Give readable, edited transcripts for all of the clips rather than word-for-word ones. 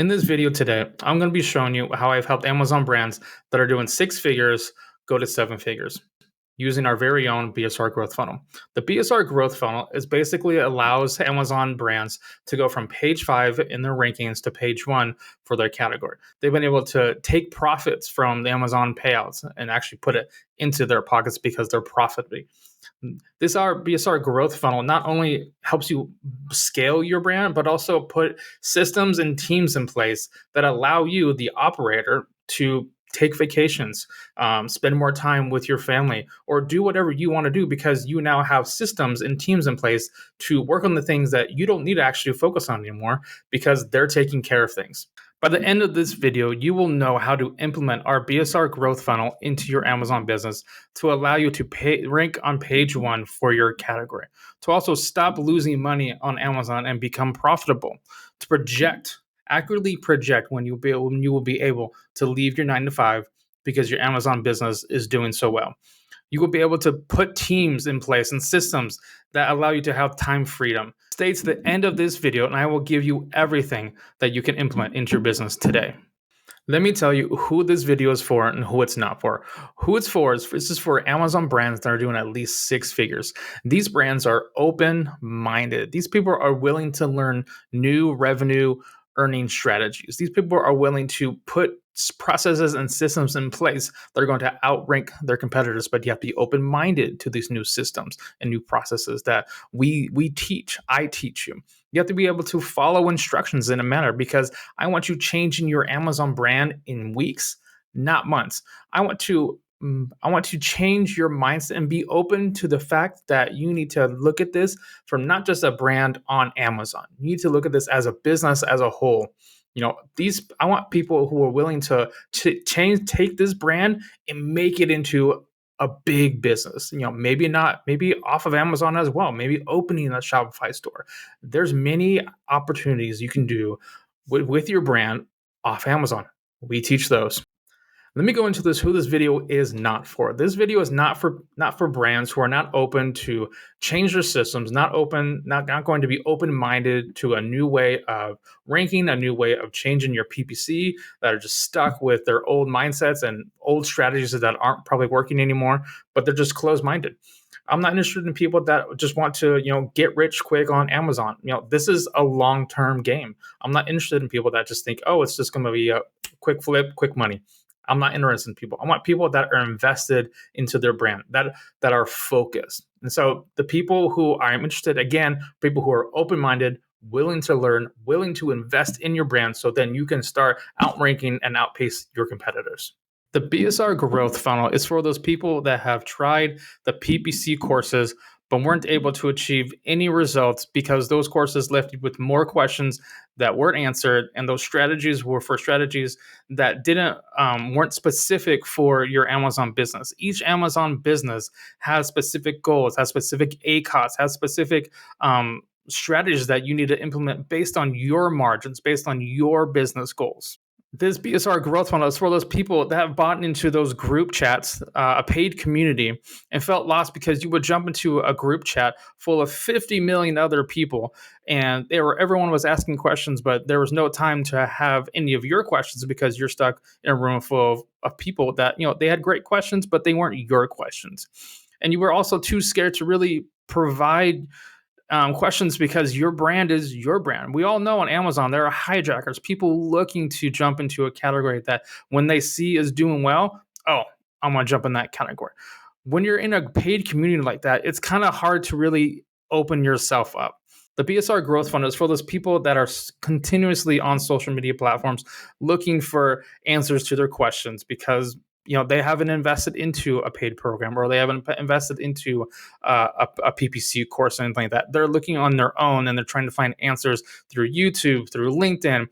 In this video today, I'm going to be showing you how I've helped Amazon brands that are doing six figures go to seven figures using our very own BSR Growth Funnel. The BSR Growth Funnel is basically allows Amazon brands to go from page 5 in their rankings to page 1 for their category. They've been able to take profits from the Amazon payouts and actually put it into their pockets because they're profitable. This our BSR growth funnel not only helps you scale your brand, but also put systems and teams in place that allow you, the operator, to take vacations, spend more time with your family, or do whatever you want to do because you now have systems and teams in place to work on the things that you don't need to actually focus on anymore because they're taking care of things. By the end of this video, you will know how to implement our BSR growth funnel into your Amazon business to allow you to rank on page 1 for your category, to also stop losing money on Amazon and become profitable, to accurately project when you will be able to leave your 9 to 5 because your Amazon business is doing so well. You will be able to put teams in place and systems that allow you to have time freedom. Stay to the end of this video and I will give you everything that you can implement into your business today. Let me tell you who this video is for and who it's not for. Who it's for is this is for Amazon brands that are doing at least six figures. These brands are open-minded. These people are willing to learn new revenue earning strategies. These people are willing to put processes and systems in place that are going to outrank their competitors, but you have to be open-minded to these new systems and new processes that I teach you. You have to be able to follow instructions in a manner because I want you changing your Amazon brand in weeks, not months. I want to change your mindset and be open to the fact that you need to look at this from not just a brand on Amazon. You need to look at this as a business as a whole. I want people who are willing to take this brand and make it into a big business. Maybe off of Amazon as well, maybe opening a Shopify store. There's many opportunities you can do with your brand off Amazon. We teach those. Let me go into who this video is not for. This video is not for brands who are not open to change their systems, not going to be open-minded to a new way of ranking, a new way of changing your PPC, that are just stuck with their old mindsets and old strategies that aren't probably working anymore, but they're just closed-minded. I'm not interested in people that just want to, get rich quick on Amazon. This is a long-term game. I'm not interested in people that just think, oh, it's just going to be a quick flip, quick money. I'm not interested in people. I want people that are invested into their brand, that are focused. And so the people who I'm interested, again, people who are open-minded, willing to learn, willing to invest in your brand, so then you can start outranking and outpace your competitors. The BSR growth funnel is for those people that have tried the PPC courses but weren't able to achieve any results because those courses left you with more questions that weren't answered, and those strategies were for strategies that weren't specific for your Amazon business. Each Amazon business has specific goals, has specific ACOS, has specific strategies that you need to implement based on your margins, based on your business goals. This BSR growth funnel is for those people that have bought into those group chats, a paid community, and felt lost because you would jump into a group chat full of 50 million other people, and everyone was asking questions, but there was no time to have any of your questions because you're stuck in a room full of people that, they had great questions, but they weren't your questions. And you were also too scared to really provide questions because your brand is your brand. We all know on Amazon, there are hijackers, people looking to jump into a category that when they see is doing well, oh, I'm going to jump in that category. When you're in a paid community like that, it's kind of hard to really open yourself up. The BSR growth funnel is for those people that are continuously on social media platforms looking for answers to their questions because they haven't invested into a paid program or they haven't invested into a PPC course or anything like that. They're looking on their own and they're trying to find answers through YouTube, through LinkedIn,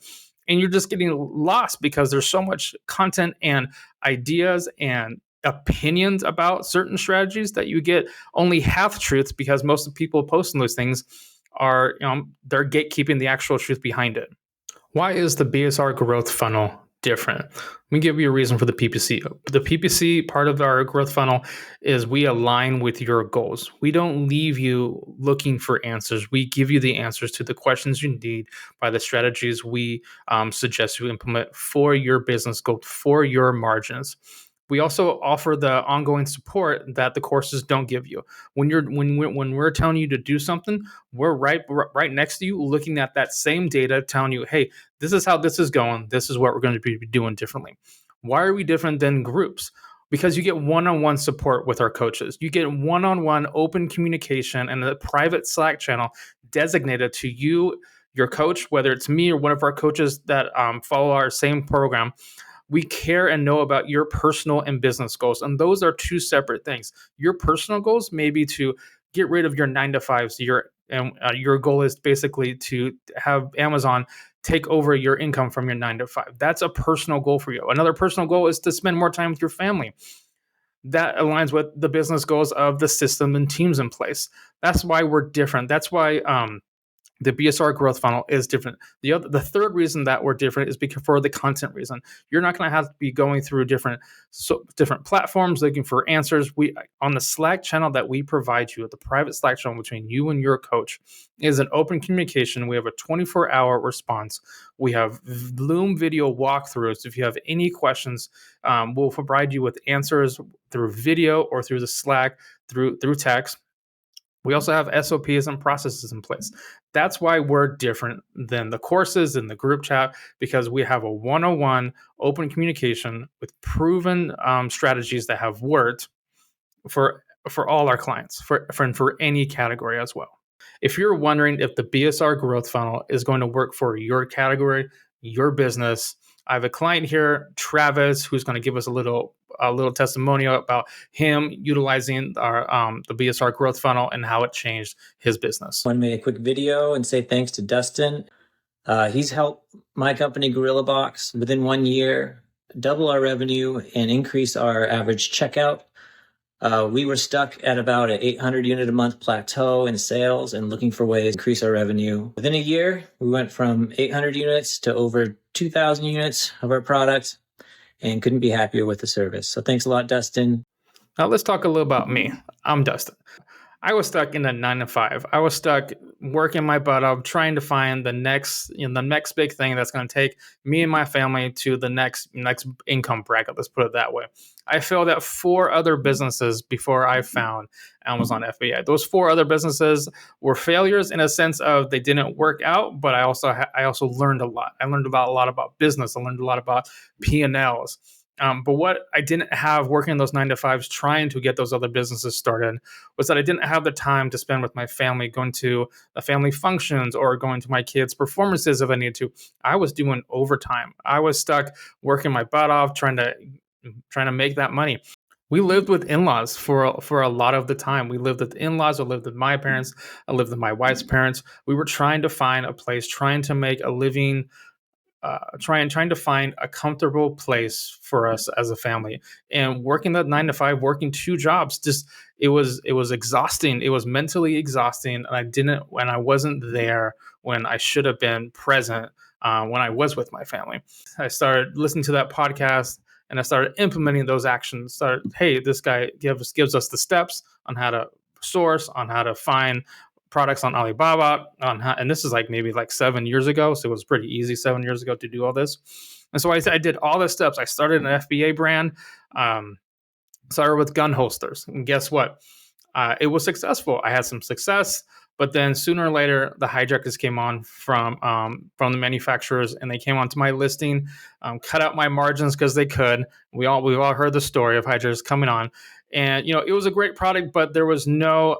and you're just getting lost because there's so much content and ideas and opinions about certain strategies that you get only half truths because most of the people posting those things are, they're gatekeeping the actual truth behind it. Why is the BSR growth funnel different. Let me give you a reason for the PPC. The PPC part of our growth funnel is we align with your goals. We don't leave you looking for answers. We give you the answers to the questions you need by the strategies we suggest you implement for your business goal, for your margins. We also offer the ongoing support that the courses don't give you. When we're telling you to do something, we're right next to you, looking at that same data, telling you, hey, this is how this is going. This is what we're going to be doing differently. Why are we different than groups? Because you get one-on-one support with our coaches. You get one-on-one open communication and a private Slack channel designated to you, your coach, whether it's me or one of our coaches that follow our same program. We care and know about your personal and business goals. And those are two separate things. Your personal goals may be to get rid of your 9 to 5s. Your goal is basically to have Amazon take over your income from your 9 to 5. That's a personal goal for you. Another personal goal is to spend more time with your family. That aligns with the business goals of the system and teams in place. That's why we're different. That's why the BSR growth funnel is different. The third reason that we're different is because for the content reason. You're not going to have to be going through different platforms looking for answers. We on the Slack channel that we provide you, the private Slack channel between you and your coach, is an open communication. We have a 24-hour response. We have Loom video walkthroughs. If you have any questions, we'll provide you with answers through video or through the Slack, through text. We also have SOPs and processes in place. That's why we're different than the courses and the group chat, because we have a one-on-one open communication with proven strategies that have worked for all our clients, for any category as well. If you're wondering if the BSR growth funnel is going to work for your category, your business, I have a client here, Travis, who's going to give us a little testimonial about him utilizing our the BSR growth funnel and how it changed his business. I want to make a quick video and say thanks to Dustin. He's helped my company, Gorilla Box, within 1 year, double our revenue and increase our average checkout. We were stuck at about an 800 unit a month plateau in sales and looking for ways to increase our revenue. Within a year, we went from 800 units to over 2,000 units of our product and couldn't be happier with the service. So thanks a lot, Dustin. Now let's talk a little about me. I'm Dustin. I was stuck in a 9 to 5. I was stuck working my butt off, trying to find the next big thing that's going to take me and my family to the next income bracket. Let's put it that way. I failed at 4 other businesses before I found Amazon FBA. Those 4 other businesses were failures in a sense of they didn't work out, but I also learned a lot. I learned a lot about business. I learned a lot about P&Ls. But what I didn't have working those 9 to 5s, trying to get those other businesses started, was that I didn't have the time to spend with my family, going to the family functions or going to my kids' performances if I needed to. I was doing overtime. I was stuck working my butt off, trying to make that money. We lived with in-laws for a lot of the time. We lived with in-laws. I lived with my parents. I lived with my wife's parents. We were trying to find a place, trying to make a living, trying to find a comfortable place for us as a family. And working that 9 to 5, working 2 jobs, it was exhausting. It was mentally exhausting, and I wasn't there when I should have been present when I was with my family. I started listening to that podcast, and I started implementing those actions. Hey, this guy gives us the steps on how to source, on how to find products on Alibaba, and this is maybe 7 years ago, so it was pretty easy 7 years ago to do all this. And so I did all the steps. I started an FBA brand, started with gun holsters, and guess what? It was successful. I had some success, but then sooner or later, the hijackers came on from the manufacturers, and they came onto my listing, cut out my margins because they could. We've all heard the story of hijackers coming on. And, it was a great product, but there was no,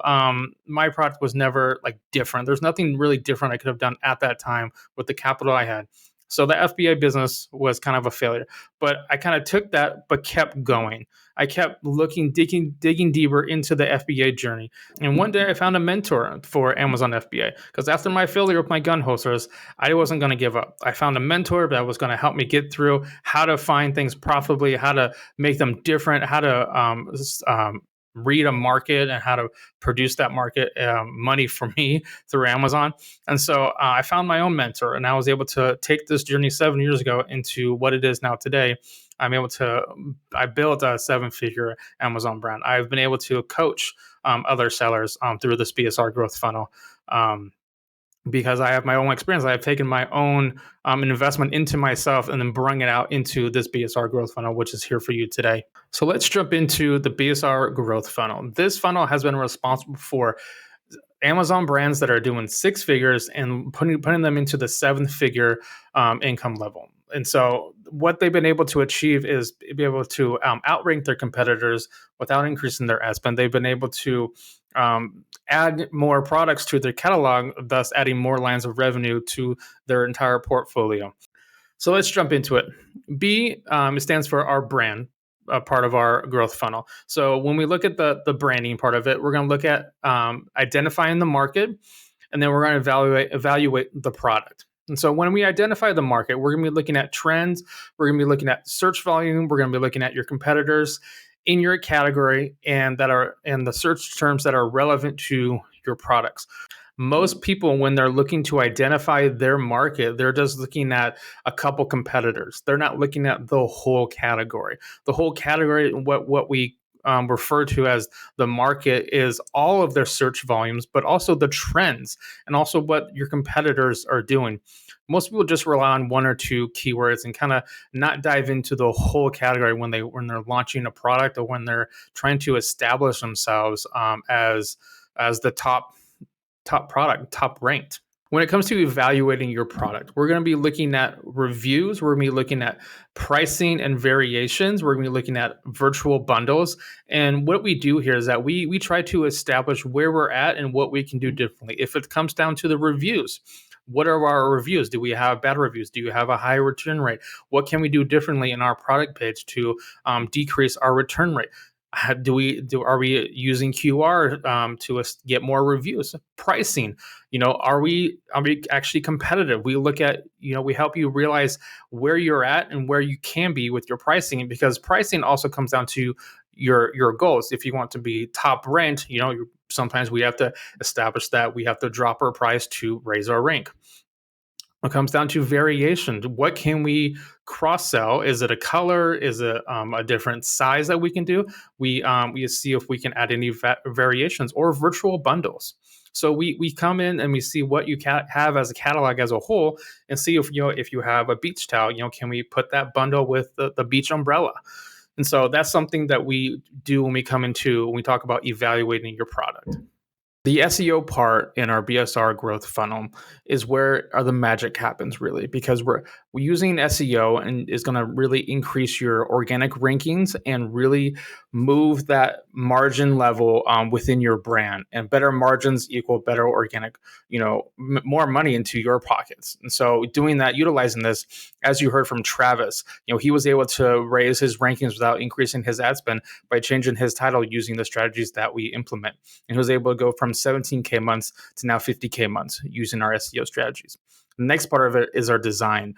my product was never different. There's nothing really different I could have done at that time with the capital I had. So the FBA business was kind of a failure, but I kind of took that, but kept going. I kept digging deeper into the FBA journey. And one day I found a mentor for Amazon FBA, because after my failure with my gun holsters, I wasn't going to give up. I found a mentor that was going to help me get through how to find things profitably, how to make them different, how to read a market and how to produce that market money for me through Amazon. And so I found my own mentor, and I was able to take this journey 7 years ago into what it is now today. I built a 7-figure Amazon brand. I've been able to coach other sellers through this BSR growth funnel. Because I have my own experience. I have taken my own investment into myself and then bring it out into this BSR growth funnel, which is here for you today. So let's jump into the BSR growth funnel. This funnel has been responsible for Amazon brands that are doing 6 figures and putting them into the 7-figure income level. And so what they've been able to achieve is be able to outrank their competitors without increasing their ad spend. They've been able to add more products to their catalog, thus adding more lines of revenue to their entire portfolio. So let's jump into it. B, it stands for our brand, part of our growth funnel. So when we look at the branding part of it, we're going to look at identifying the market, and then we're going to evaluate the product. And so when we identify the market, we're going to be looking at trends, we're going to be looking at search volume, we're going to be looking at your competitors in your category and the search terms that are relevant to your products. Most people, when they're looking to identify their market, they're just looking at a couple competitors. They're not looking at the whole category. The whole category, what we refer to as the market, is all of their search volumes, but also the trends and also what your competitors are doing. Most people just rely on 1 or 2 keywords and kind of not dive into the whole category when they're launching a product or when they're trying to establish themselves as the top product, top ranked. When it comes to evaluating your product, we're going to be looking at reviews. We're going to be looking at pricing and variations. We're going to be looking at virtual bundles. And what we do here is that we try to establish where we're at and what we can do differently. If it comes down to the reviews, what are our reviews? Do we have bad reviews? Do you have a high return rate? What can we do differently in our product page to decrease our return rate? Are we using QR to get more reviews? Pricing, are we actually competitive? We look at, we help you realize where you're at and where you can be with your pricing, because pricing also comes down to your goals. If you want to be top ranked, sometimes we have to establish that we have to drop our price to raise our rank. It comes down to variation. What can we cross sell? Is it a color? Is it a different size that we can do? We see if we can add any variations or virtual bundles. So we come in and we see what you have as a catalog as a whole, and see if you have a beach towel, can we put that bundle with the beach umbrella? And so that's something that we do when we talk about evaluating your product. The SEO part in our BSR growth funnel is where the magic happens, really, because we're using SEO and is going to really increase your organic rankings and really move that margin level within your brand. And better margins equal better organic, more money into your pockets. And so doing that, utilizing this, as you heard from Travis, he was able to raise his rankings without increasing his ad spend by changing his title using the strategies that we implement. And he was able to go from 17K months to now 50K months using our SEO strategies. The next part of it is our design.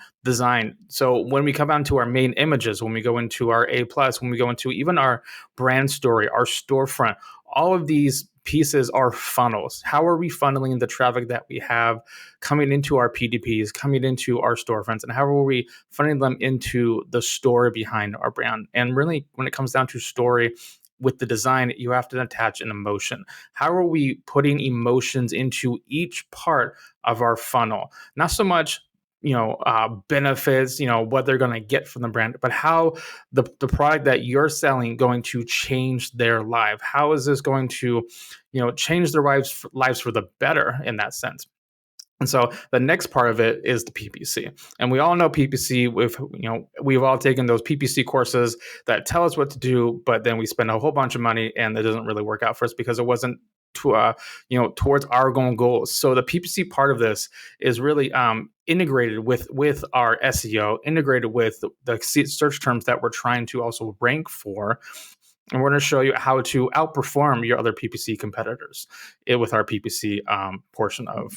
So when we come down to our main images, when we go into our A+, when we go into even our brand story, our storefront, all of these pieces are funnels. How are we funneling the traffic that we have coming into our PDPs, coming into our storefronts, and how are we funneling them into the story behind our brand? And really, when it comes down to story, with the design, you have to attach an emotion. How are we putting emotions into each part of our funnel? Not so much, benefits, what they're going to get from the brand, but how the product that you're selling going to change their life. How is this going to, change their lives for the better in that sense? And so the next part of it is the PPC. And we all know PPC. We've all taken those PPC courses that tell us what to do, but then we spend a whole bunch of money and it doesn't really work out for us because it wasn't towards our own goals. So the PPC part of this is really integrated with our SEO, integrated with the search terms that we're trying to also rank for. And we're going to show you how to outperform your other PPC competitors with our PPC portion of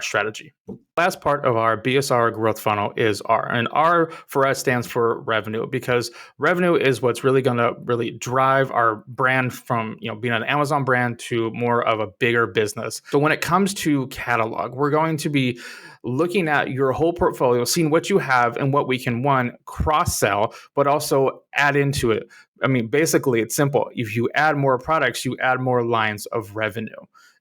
strategy. Last part of our BSR growth funnel is R, and R for us stands for revenue, because revenue is what's really going to really drive our brand from being an Amazon brand to more of a bigger business. So when it comes to catalog, we're going to be looking at your whole portfolio, seeing what you have and what we can, one, cross sell, but also add into it. I mean, basically, it's simple. If you add more products, you add more lines of revenue.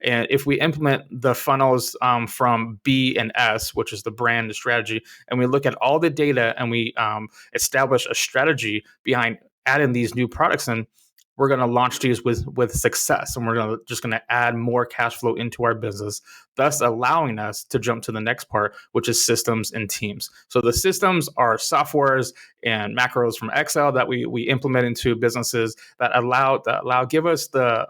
And if we implement the funnels from B and S, which is the brand, the strategy, and we look at all the data and we establish a strategy behind adding these new products in, we're going to launch these with success, and we're just going to add more cash flow into our business, thus allowing us to jump to the next part, which is systems and teams. So the systems are softwares and macros from Excel that we implement into businesses that give us the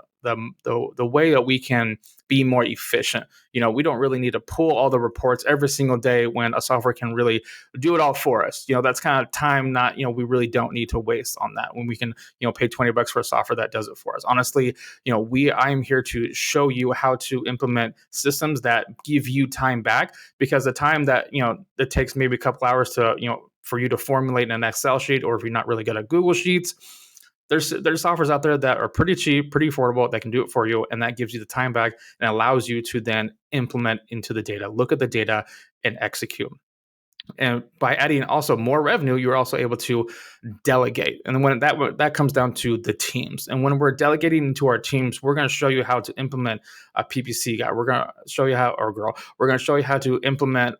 way that we can be more efficient. We don't really need to pull all the reports every single day when a software can really do it all for us. That's kind of time not, we really don't need to waste on that when we can, pay $20 for a software that does it for us. Honestly, I'm here to show you how to implement systems that give you time back, because the time that, it takes maybe a couple hours to, for you to formulate an Excel sheet, or if you're not really good at Google Sheets, there's softwares out there that are pretty cheap, pretty affordable, that can do it for you, and that gives you the time back and allows you to then implement into the data, look at the data, and execute. And by adding also more revenue, you're also able to delegate. And when that comes down to the teams. And when we're delegating into our teams, we're going to show you how to implement a PPC guy. We're going to show you how, or girl, we're going to show you how to implement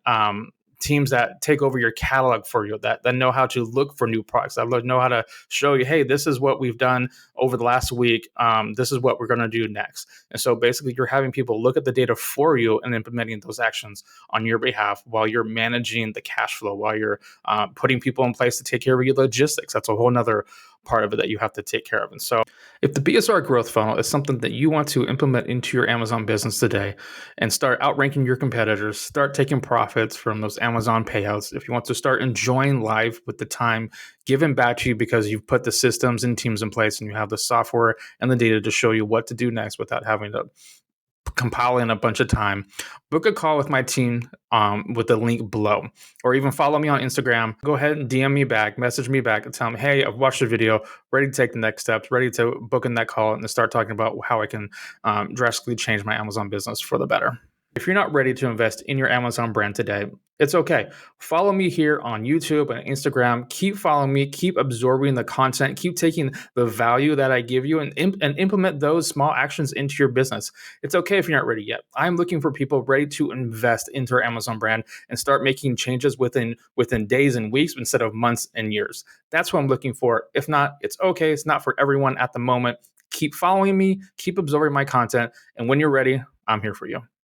teams that take over your catalog for you, that know how to look for new products, that know how to show you, hey, this is what we've done over the last week. This is what we're going to do next. And so basically you're having people look at the data for you and implementing those actions on your behalf while you're managing the cash flow, while you're putting people in place to take care of your logistics. That's a whole nother part of it that you have to take care of. And so if the BSR growth funnel is something that you want to implement into your Amazon business today and start outranking your competitors, start taking profits from those Amazon payouts, if you want to start enjoying life with the time given back to you because you've put the systems and teams in place and you have the software and the data to show you what to do next without having to compile in a bunch of time, book a call with my team with the link below, or even follow me on Instagram. Go ahead and DM me back, message me back, and tell me, hey, I've watched the video, ready to take the next steps, ready to book in that call and start talking about how I can drastically change my Amazon business for the better. If you're not ready to invest in your Amazon brand today, it's okay. Follow me here on YouTube and Instagram. Keep following me. Keep absorbing the content. Keep taking the value that I give you and implement those small actions into your business. It's okay if you're not ready yet. I'm looking for people ready to invest into our Amazon brand and start making changes within days and weeks instead of months and years. That's what I'm looking for. If not, it's okay. It's not for everyone at the moment. Keep following me. Keep absorbing my content. And when you're ready, I'm here for you.